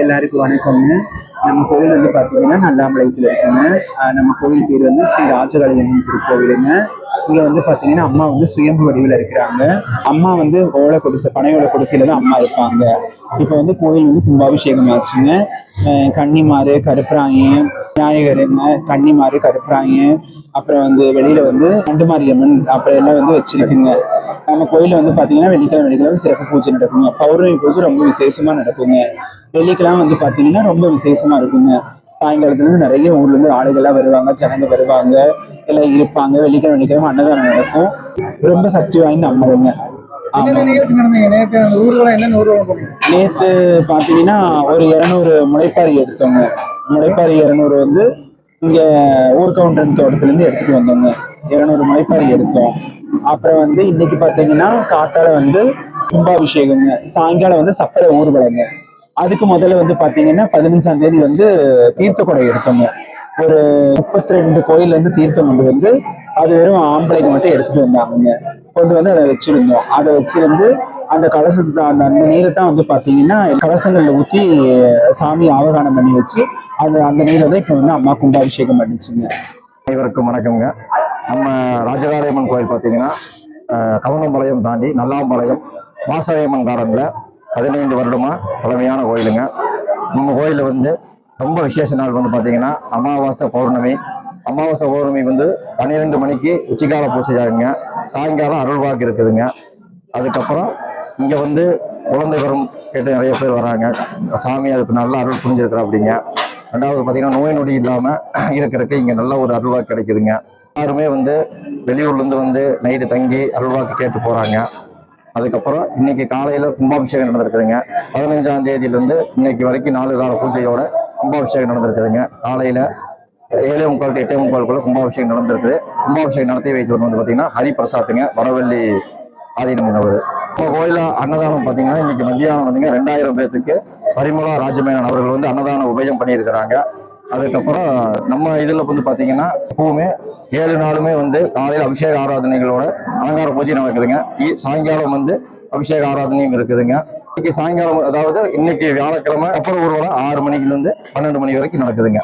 எல்லாருக்கும் வணக்கம்ங்க. நம்ம கோயில் வந்து பார்த்தீங்கன்னா நல்லாம்பாளையத்தில் இருக்குங்க. நம்ம கோயில் பேர் வந்து ஸ்ரீ ராஜகாளியம்மன் திருக்கோவிலுங்க. இங்கே வந்து பார்த்தீங்கன்னா அம்மா வந்து சுயம்பு வடிவில் இருக்கிறாங்க. அம்மா வந்து ஓலை குடிசை பனை ஓலை குடிசையில தான் அம்மா இருப்பாங்க. இப்போ வந்து கோயில் வந்து கும்பாபிஷேகம் ஆச்சுங்க. கன்னிமாரு, கருப்பராயன், விநாயகருங்க, கன்னிமாரு, கருப்பராயன், அப்புறம் வந்து வெளியில வந்து அண்டுமாரியம்மன் அப்புறம் எல்லாம் வந்து வச்சிருக்குங்க. நம்ம கோயிலில் வந்து பார்த்தீங்கன்னா வெள்ளிக்கிழமை சிறப்பு பூஜை நடக்குங்க. பௌர்ணமி பூஜை ரொம்ப விசேஷமா நடக்குங்க. வெள்ளிக்கிழமை வந்து பார்த்தீங்கன்னா ரொம்ப விசேஷமா இருக்குங்க. சாயங்காலத்துலேருந்து நிறைய ஊர்லேருந்து ஆளுகள்லாம் வருவாங்க, ஜனங்க வருவாங்க, எல்லாம் இருப்பாங்க. வெள்ளிக்கிழமை அன்னதானம் நடக்கும். ரொம்ப சக்தி வாய்ந்த அம்மனுங்க. நேத்து பாத்தீங்கன்னா ஒரு 200 முளைப்பாரி எடுத்தோங்க. முளைப்பாரி 200 வந்து இங்க ஊர்கவுண்டன் தோட்டத்துல இருந்து எடுத்துட்டு வந்தோங்க. 200 முளைப்பாரி எடுத்தோம். அப்புறம் வந்து இன்னைக்கு பாத்தீங்கன்னா காத்தால வந்து கும்பாபிஷேகங்க, சாயங்காலம் வந்து சப்பரை ஊர்வலங்க. அதுக்கு முதல்ல வந்து பாத்தீங்கன்னா 15ஆம் தேதி வந்து தீர்த்த கொடை எடுத்தோங்க. ஒரு 32 கோயில்ல இருந்து தீர்த்தம் கொண்டு வந்து அது வெறும் ஆம்பளைக்கு மட்டும் எடுத்துட்டு வந்தாங்க. கொண்டு வந்து அதை வச்சிருந்தோம். அதை வச்சிருந்து அந்த கலசத்தை அந்த நீரை தான் வந்து பாத்தீங்கன்னா கலசங்கள்ல ஊத்தி சாமி ஆவகானம் பண்ணி வச்சு அந்த நீரை தான் இப்ப வந்து அம்மா கும்பாபிஷேகம் பண்ணிச்சுங்க. அனைவருக்கும் வணக்கம்ங்க. நம்ம ராஜகாளியம்மன் கோயில் பார்த்தீங்கன்னா கவனம்பாளையம் தாண்டி நல்லாம்பாளையம் வாசவியம்மன் கார்டன்ல 15 வருடமா பழமையான கோயிலுங்க. நம்ம கோயிலில் வந்து ரொம்ப விசேஷ நாள் வந்து பார்த்தீங்கன்னா அமாவாசை பௌர்ணமி வந்து 12 மணிக்கு உச்சிக்கால பூஜை ஆகுங்க. சாயங்காலம் அருள்வாக்கு இருக்குதுங்க. அதுக்கப்புறம் இங்கே வந்து குழந்தை வரும் கேட்டு நிறைய பேர் வராங்க. சாமி அதுக்கு நல்லா அருள் புரிஞ்சிருக்கிறோம் அப்படிங்க. ரெண்டாவது பார்த்தீங்கன்னா நோய் நொடி இல்லாமல் இருக்கிறதுக்கு இங்கே நல்ல ஒரு அருள்வாக்கு கிடைக்குதுங்க. எல்லாருமே வந்து வெளியூர்லேருந்து வந்து நைட்டு தங்கி அருள்வாக்கு கேட்டு போகிறாங்க. அதுக்கப்புறம் இன்னைக்கு காலையில் கும்பாபிஷேகம் நடந்திருக்குதுங்க. 15ஆம் தேதியிலேருந்து இன்னைக்கு வரைக்கும் 4 கால பூஜையோட கும்பாபிஷேகம் நடந்திருக்குதுங்க. காலையில் 7:45 to 8:45 கும்பாபிஷேகம் நடந்திருக்குது. கும்பாபிஷேகம் நடத்தி வைத்தவர் வந்து பார்த்தீங்கன்னா ஹரிபிரசாத்துங்க, வடவள்ளி ஆதீனம் அவர். நம்ம கோயில அன்னதானம் பார்த்தீங்கன்னா இன்னைக்கு மத்தியானம் வந்தீங்க 2000 பேர்த்துக்கு பரிமளா ராஜமேனன் அவர்கள் வந்து அன்னதான உபயம் பண்ணியிருக்கிறாங்க. அதுக்கப்புறம் நம்ம இதுல வந்து பாத்தீங்கன்னா எப்பவுமே 7 நாளுமே வந்து காலையில அபிஷேக ஆராதனைகளோட அலங்கார பூஜை நடக்குதுங்க. சாயங்காலம் வந்து அபிஷேக ஆராதனையும் இருக்குதுங்க. இன்னைக்கு சாயங்காலம், அதாவது இன்னைக்கு வியாழக்கிழமை அப்புறம் ஒரு 6 மணிக்குல இருந்து 12 மணி வரைக்கும் நடக்குதுங்க.